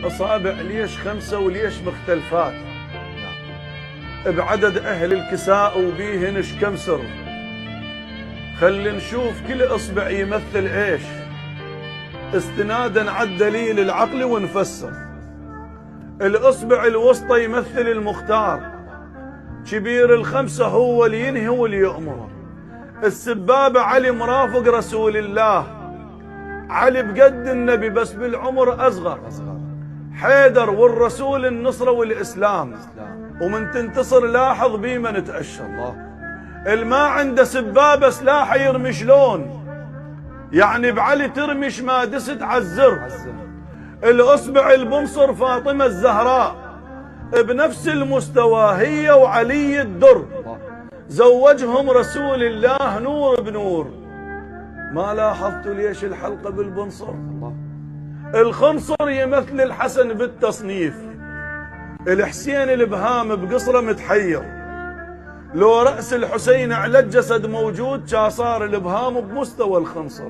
الأصابع ليش 5 وليش مختلفات؟ بعدد أهل الكساء وبيهن كم سر. خلي نشوف كل إصبع يمثل إيش، استنادا على الدليل العقلي ونفسر. الإصبع الوسطى يمثل المختار، كبير ال5 هو اللي ينهي واللي يأمر. السبابة علي مرافق رسول الله، علي بقد النبي بس بالعمر أصغر. حيدر والرسول النصرة والإسلام، ومن تنتصر لاحظ بيما نتأشر. الما عنده سبابة سلاحه يرمي شلون، يعني بعلي ترمش ما دست عالزر. الأصبع البنصر فاطمة الزهراء، بنفس المستوى هي وعلي الدر، زوجهم رسول الله نور بنور. ما لاحظتوا ليش الحلقة بالبنصر؟ الخنصر يمثل الحسن بالتصنيف، الحسين الابهام بقصره متحير، لو رأس الحسين على الجسد موجود كان صار الابهام بمستوى الخنصر.